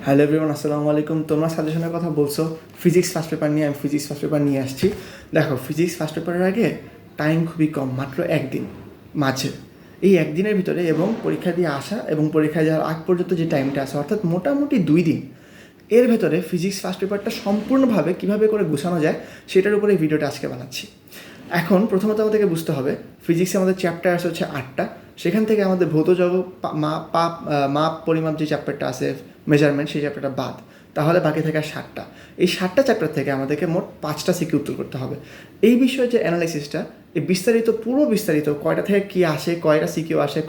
Hello everyone, আসসালামু আলাইকুম। তোমরা সাজেশনের কথা বলছো ফিজিক্স ফার্স্ট পেপার নিয়ে। আমি ফিজিক্স ফার্স্ট পেপার নিয়ে আসছি। দেখো, ফিজিক্স ফার্স্ট পেপারের আগে টাইম খুবই কম, মাত্র একদিন মাঝে। এই একদিনের ভিতরে এবং পরীক্ষা দিয়ে আসা এবং পরীক্ষা যাওয়ার আগ পর্যন্ত যে টাইমটা আছে, অর্থাৎ মোটামুটি 2 দিন, এর ভেতরে ফিজিক্স ফার্স্ট পেপারটা সম্পূর্ণভাবে কীভাবে করে গুছানো যায় সেটার উপরে এই ভিডিওটা আজকে বানাচ্ছি। এখন প্রথমত আমাদেরকে বুঝতে হবে, ফিজিক্সে আমাদের চ্যাপ্টার আছে হচ্ছে 8টা। সেখান থেকে আমাদের ভৌত জগৎ মাপ পরিমাপ যে চ্যাপ্টারটা আছে, মেজারমেন্ট, সেই চ্যাপ্টারটা বাদ। তাহলে বাকি থাকে 7টা। এই 7টা চ্যাপ্টার থেকে আমাদেরকে মোট 5টা সিকিউ উত্তর করতে হবে। এই বিষয়ে যে অ্যানালাইসিসটা, এই বিস্তারিত, পুরো বিস্তারিত, কয়টা থেকে কী আসে, কয়টা সিকিউ আসে,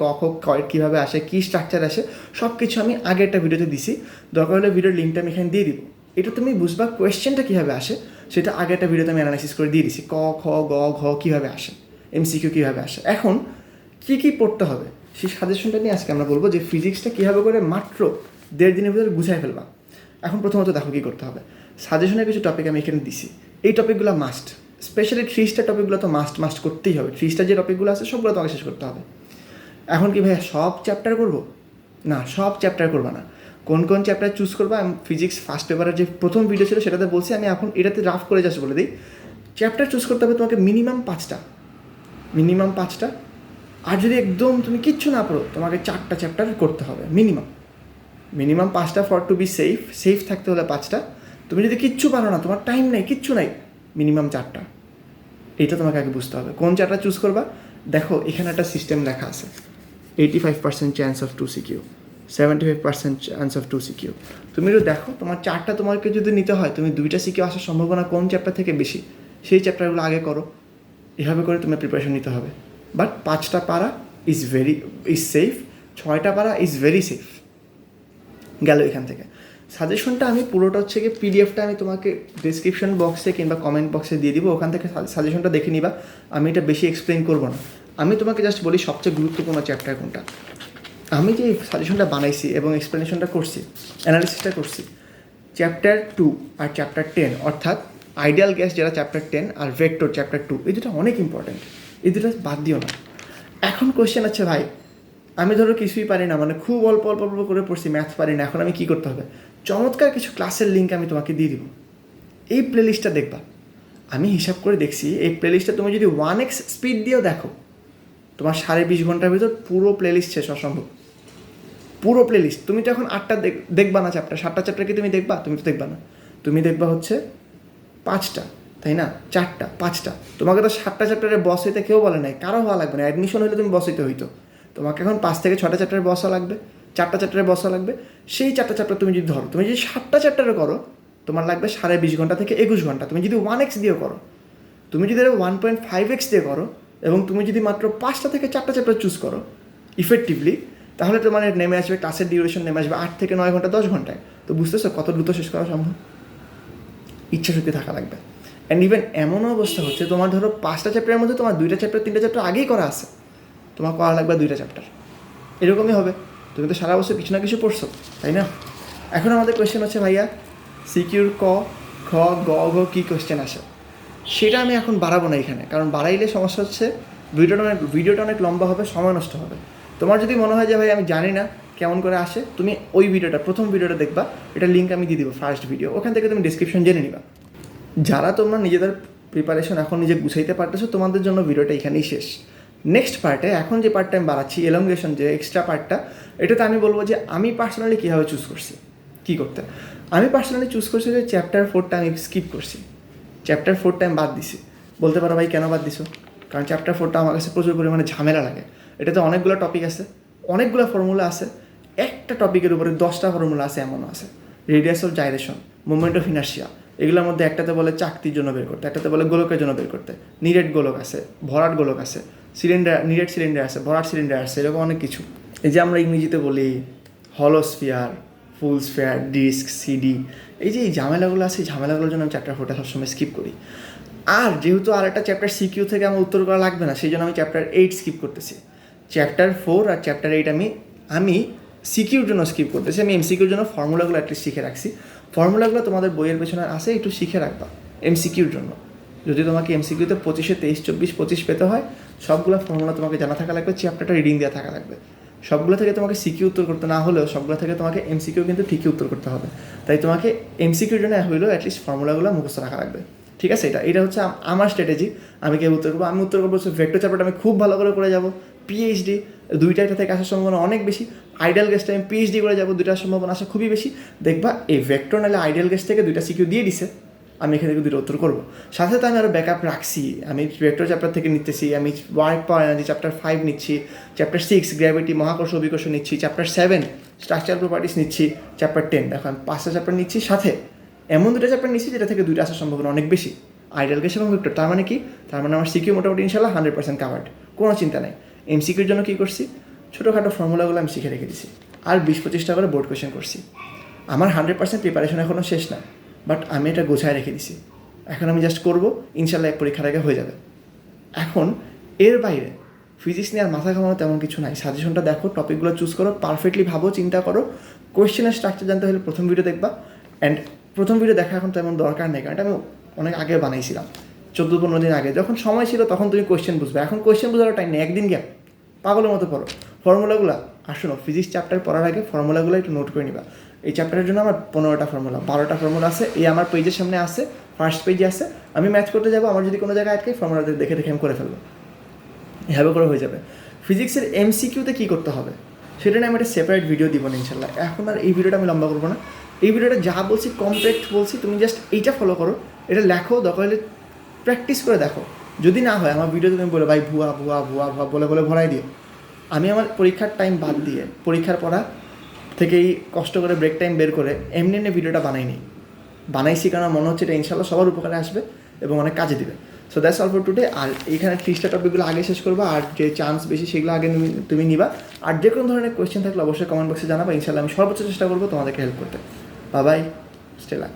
কীভাবে আসে, কী স্ট্রাকচার আসে, সব কিছু আমি আগে একটা ভিডিওতে দিছি। দরকার হলে ভিডিওর লিঙ্কটা আমি এখানে দিয়ে দিব। এটা তুমি বুঝবা কোয়েশ্চেনটা কীভাবে আসে, সেটা আগে একটা ভিডিওতে আমি অ্যানালাইসিস করে দিয়ে দিছি। ক, খ, গ, ঘ কীভাবে আসে, এমসিকিউ কীভাবে আসে। এখন কী কী পড়তে হবে সেই সাজেশনটা নিয়ে আজকে আমরা বলবো যে ফিজিক্সটা কীভাবে করে মাত্র 1.5 দিনের ভিতরে গুছাই ফেলবা। এখন প্রথমত দেখো কী করতে হবে। সাজেশনের কিছু টপিক আমি এখানে দিছি। এই টপিকগুলো মাস্ট, স্পেশালি 3 স্টার টপিকগুলো তো মাস্ট করতেই হবে। 3 স্টার যে টপিকগুলো আছে সবগুলো তোমাকে শেষ করতে হবে। এখন কি ভাইয়া সব চ্যাপ্টার করবো? না, সব চ্যাপ্টার করবা না। কোন কোন চ্যাপ্টার চুজ করবা, আমি ফিজিক্স ফার্স্ট পেপারের যে প্রথম ভিডিও ছিল সেটাতে বলছি। আমি এখন এটাতে রাফ করে জাস্ট বলে দিই। চ্যাপ্টার চুজ করতে হবে তোমাকে মিনিমাম 5টা। আর যদি একদম তুমি কিচ্ছু না পড়ো, তোমাকে 4টা চ্যাপ্টার করতে হবে মিনিমাম 5টা ফর টু বি সেফ থাকতে হলে 5টা। তুমি যদি কিচ্ছু পারো না, তোমার টাইম নেই, কিচ্ছু নাই, মিনিমাম 4টা। এইটা তোমাকে আগে বুঝতে হবে কোন চ্যাপ্টার চুজ করবা। দেখো, এখানে একটা সিস্টেম লেখা আছে, 85% chance of 2 CQ, 75% chance of 2 CQ। তুমি যদি দেখো তোমার 4টা তোমাকে যদি নিতে হয়, তুমি 2টা সিকিউ আসার সম্ভাবনা কোন চ্যাপ্টার থেকে বেশি, সেই চ্যাপ্টারগুলো আগে করো। এভাবে করে তোমার প্রিপারেশন নিতে হবে। বাট 5টা পারা ইজ সেফ, 6টা পারা ইজ ভেরি সেফ। গেল এখান থেকে। সাজেশনটা আমি পুরোটা হচ্ছে গিয়ে পিডিএফটা আমি তোমাকে ডিসক্রিপশন বক্সে কিংবা কমেন্ট বক্সে দিয়ে দিব। ওখান থেকে সাজেশনটা দেখে নিবা। আমি এটা বেশি এক্সপ্লেন করবো না। আমি তোমাকে জাস্ট বলি সবচেয়ে গুরুত্বপূর্ণ চ্যাপ্টার কোনটা। আমি যে সাজেশনটা বানাইছি এবং এক্সপ্লেনেশনটা করছি, অ্যানালিসিসটা করছি, চ্যাপ্টার 2 আর চ্যাপ্টার 10, অর্থাৎ আইডিয়াল গ্যাস যেটা চ্যাপ্টার 10 আর ভেক্টর চ্যাপ্টার 2, এই দুটো অনেক ইম্পর্ট্যান্ট। এই দুটো বাদ দিও না। এখন কোয়েশ্চেন আছে, ভাই আমি ধরো কিছুই পারি না, মানে খুব অল্প করে পড়ছি, ম্যাথ পারি না, এখন আমি কী করতে হবে? চমৎকার কিছু ক্লাসের লিঙ্ক আমি তোমাকে দিয়ে দিব। এই প্লেলিস্টটা দেখবা। আমি হিসাব করে দেখছি, এই প্লেলিস্টটা তুমি যদি 1x স্পিড দিয়েও দেখো, তোমার 20.5 ঘন্টার ভিতর পুরো প্লেলিস্ট শেষ অসম্ভব। পুরো প্লেলিস্ট। তুমি তো এখন 8টা দেখবা না চ্যাপ্টার, 7টা চ্যাপ্টার কি তুমি দেখবা? তুমি তো দেখবা না। তুমি দেখবা হচ্ছে 5টা, তাই না? 4টা, 5টা। তোমাকে তো 7টা চ্যাপ্টারের বস হইতে কেউ বলে নাই, কারো হওয়া লাগবে না। অ্যাডমিশন হলে তুমি বস হইতে হইতো। তোমাকে এখন 5 থেকে 6টা চ্যাপ্টারের বস হওয়া লাগবে, 4টা চ্যাপ্টারের বস হওয়া লাগবে। সেই 4টা চ্যাপ্টার তুমি যদি ধরো, তুমি যদি 7টা চ্যাপ্টারে করো, তোমার লাগবে 20.5 ঘন্টা থেকে 21 ঘন্টা। তুমি যদি 1x দিয়েও করো, তুমি যদি 1.5x দিয়ে করো, এবং তুমি যদি মাত্র 5টা থেকে 4টা চ্যাপ্টার চুজ করো ইফেক্টিভলি, তাহলে তোমার নেমে আসবে, ক্লাসের ডিউরেশন নেমে আসবে 8 থেকে 9 ঘন্টা, 10 ঘন্টায়। তো বুঝতেছো কত দ্রুত শেষ করা সম্ভব? ইচ্ছা শক্তি থাকা লাগবে। অ্যান্ড ইভেন এমনও অবস্থা হচ্ছে, তোমার ধরো 5টা চ্যাপ্টারের মধ্যে তোমার 2টা চ্যাপ্টার 3টা চ্যাপ্টার আগেই করা আছে, তোমার করা লাগবে 2টা চ্যাপ্টার। এরকমই হবে। তুমি তো সারা বছর কিছু না কিছু পড়ছো, তাই না? এখন আমাদের কোয়েশ্চেন হচ্ছে, ভাইয়া সিকিউর ক, খ, গ, ঘ কী কোয়েশ্চেন আসে, সেটা আমি এখন বাড়াবো না এখানে। কারণ বাড়াইলে সমস্যা হচ্ছে, ভিডিওটা অনেক লম্বা হবে, সময় নষ্ট হবে। তোমার যদি মনে হয় যে ভাই আমি জানি না কেমন করে আসে, তুমি ওই ভিডিওটা, প্রথম ভিডিওটা দেখবা। এটা লিঙ্ক আমি দিয়ে দিব, ফার্স্ট ভিডিও। ওখান থেকে তুমি ডিসক্রিপশন জেনে নিবা। যারা তোমরা নিজেদের প্রিপারেশন এখন নিজে গুছাইতে পারতেছো, তোমাদের জন্য ভিডিওটা এখানেই শেষ। নেক্সট পার্টে, এখন যে পার্টটা আমি বাড়াচ্ছি, এলংগেশন যে এক্সট্রা পার্টটা, এটাতে আমি বলবো যে আমি পার্সোনালি কীভাবে চুজ করছি, কী করতে। আমি পার্সোনালি চুজ করছি যে চ্যাপ্টার 4টা আমি স্কিপ করছি। চ্যাপ্টার 4টা আমি বাদ দিছি। বলতে পারো ভাই কেন বাদ দিছো? কারণ চ্যাপ্টার 4টা আমার কাছে প্রচুর পরিমাণে ঝামেলা লাগে। এটাতে অনেকগুলো টপিক আছে, অনেকগুলো ফর্মুলা আছে। একটা টপিকের উপরে 10টা ফর্মুলা আছে, এমনও আছে। Radius of gyration, moment of inertia, এগুলোর মধ্যে একটাতে বলে চাকতির জন্য বের করতে, একটাতে বলে গোলকের জন্য বের করতে। নিরেট গোলক আছে, ভরাট গোলক আছে, নিরেট সিলিন্ডার আছে, ভরাট সিলিন্ডার আছে, এরকম অনেক কিছু। এই যে আমরা ইংরেজিতে বলি হলোস্ফিয়ার, ফুল স্ফিয়ার, ডিস্ক, সিডি, এই যে এই ঝামেলাগুলো আছে, এই ঝামেলাগুলোর জন্য আমি চ্যাপ্টার 4টা সবসময় স্কিপ করি। আর যেহেতু আর একটা চ্যাপ্টার সিকিউ থেকে আমার উত্তর করা লাগবে না, সেই জন্য আমি চ্যাপ্টার 8 স্কিপ করতেছি। চ্যাপ্টার 4 আর চ্যাপ্টার 8 আমি সিকিউর জন্য স্কিপ করতেছি। আমি এমসিকিউর জন্য ফর্মুলাগুলো অ্যাটলিস্ট শিখে রাখছি। ফর্মুলাগুলো তোমাদের বইয়ের পেছনে আসে, একটু শিখে রাখবা এমসিকিউর জন্য। যদি তোমাকে এমসিকিউতে 25-এ 23, 24, 25 পেতে হয়, সবগুলো ফর্মুলা তোমাকে জানা থাকা লাগবে, চ্যাপ্টারটা রিডিং দেওয়া থাকা লাগবে। সবগুলো থেকে তোমাকে সিকিউ উত্তর করতে না হলেও সবগুলো থেকে তোমাকে এমসিকিউ কিন্তু ঠিকই উত্তর করতে হবে। তাই তোমাকে এমসিকিউর জন্য হলেও অ্যাটলিস্ট ফর্মুলাগুলো মুখস্থ রাখা লাগবে। ঠিক আছে, এটা হচ্ছে আমার স্ট্র্যাটেজি। আমি কে উত্তর করবো? আমি উত্তর করবো হচ্ছে ভেক্টর চ্যাপ্টারটা আমি খুব ভালো করে যাবো, পিএইচডি দুইটা এটা থেকে আসার সম্ভাবনা অনেক বেশি। আইডিয়াল গেস্টে আমি পিএইচডি করে যাবো, দুইটার সম্ভাবনা আসা খুবই বেশি। দেখবা এই ভেক্টর নাহলে আইডিয়াল গেস্ট থেকে দুইটা সিকিউ দিয়ে দিছে, আমি এখান থেকে দুটো উত্তর করবো। সাথে তো আমি আরও ব্যাকআপ রাখছি, আমি ভেক্টর চ্যাপ্টার থেকে নিতেছি, আমি ওয়ার্ক পাওয়ার এনার্জি চ্যাপ্টার 5 নিচ্ছি, চ্যাপ্টার 6 গ্র্যাভিটি মহাকর্ষ অভিকর্ষ নিচ্ছি, চ্যাপ্টার 7 স্ট্রাকচারাল প্রপার্টিস নিচ্ছি, চ্যাপ্টার 10 দেখো আমি 5টা চ্যাপ্টার নিচ্ছি, সাথে এমন দুটো চ্যাপ্টার নিচ্ছি যেটা থেকে দুইটা আসার সম্ভাবনা অনেক বেশি, আইডিয়াল গেস্ট এবং ভেক্টর। তার মানে কি? তার মানে আমার সিকিউ মোটামুটি ইনশাল্লাহ 100% কাভার্ড, কোনো চিন্তা নেই। এমসিকিউর জন্য কী করছি? ছোটোখাটো ফর্মুলাগুলো আমি শিখে রেখে দিছি, আর 20-25টা করে বোর্ড কোয়েশ্চেন করছি। আমার 100% প্রিপারেশন এখনও শেষ না, বাট আমি এটা গোছায় রেখে দিছি। এখন আমি জাস্ট করবো, ইনশাল্লাহ এক পরীক্ষার আগে হয়ে যাবে। এখন এর বাইরে ফিজিক্স নিয়ে আর মাথা ঘামানো তেমন কিছু নাই। সাজেশনটা দেখো, টপিকগুলো চুজ করো, পারফেক্টলি ভাবো, চিন্তা করো। কোয়েশ্চেনের স্ট্রাকচার জানতে হলে প্রথম ভিডিও দেখবা। অ্যান্ড প্রথম ভিডিও দেখা এখন তেমন দরকার নেই, কারণ এটা আমি অনেক আগে বানাইছিলাম, 14-15 দিন আগে। যখন সময় ছিল তখন তুমি কোয়েশ্চেন বুঝবে, এখন কোয়েশ্চেন বোঝারও টাইম নেই, একদিন গ্যাপ, পাগলের মতো পড়ো ফর্মুলাগুলো। আর শোনো, ফিজিক্স চ্যাপ্টার পড়ার আগে ফর্মুলাগুলো একটু নোট করে নিবা। এই চ্যাপ্টারের জন্য আমার 15টা ফর্মুলা 12টা ফর্মুলা আছে, এই আমার পেজের সামনে আছে, ফার্স্ট পেজে আছে। আমি ম্যাচ করতে যাবো, আমার যদি কোনো জায়গায় আটকে ফর্মুলা দেখে আমি করে ফেলবো, এভাবে করে হয়ে যাবে। ফিজিক্সের এমসিকিউতে কী করতে হবে সেটা নিয়ে আমি একটা সেপারেট ভিডিও দিব না ইনশাল্লাহ। এখন আর এই ভিডিওটা আমি লম্বা করবো না। এই ভিডিওটা যা বলছি কমপ্লিট বলছি, তুমি জাস্ট এইটা ফলো করো, এটা লেখো, দরকার হলে প্র্যাকটিস করে দেখো। যদি না হয় আমার ভিডিও তুমি বলে ভাই ভুয়া ভুয়া ভুয়া ভুয়া বলে ভরাই দিও। আমি আমার পরীক্ষার টাইম বাদ দিয়ে, পরীক্ষার পড়া থেকেই কষ্ট করে ব্রেক টাইম বের করে এমনি ভিডিওটা বানাইছি, কারণ মনে হচ্ছে এটা ইনশাল্লাহ সবার উপকারে আসবে এবং অনেক কাজে দিবে। So that's all for today. আর এইখানে 30টা টপিকগুলো আগে শেষ করবো, আর যে চান্স বেশি সেগুলো আগে তুমি নিবা। আর যে কোনো ধরনের কোয়েশ্চেন থাকলে অবশ্যই কমেন্ট বক্সে জানাবা, ইনশাল্লাহ আমি সর্বোচ্চ চেষ্টা করবো তোমাদেরকে হেল্প করতে। Bye, Stella.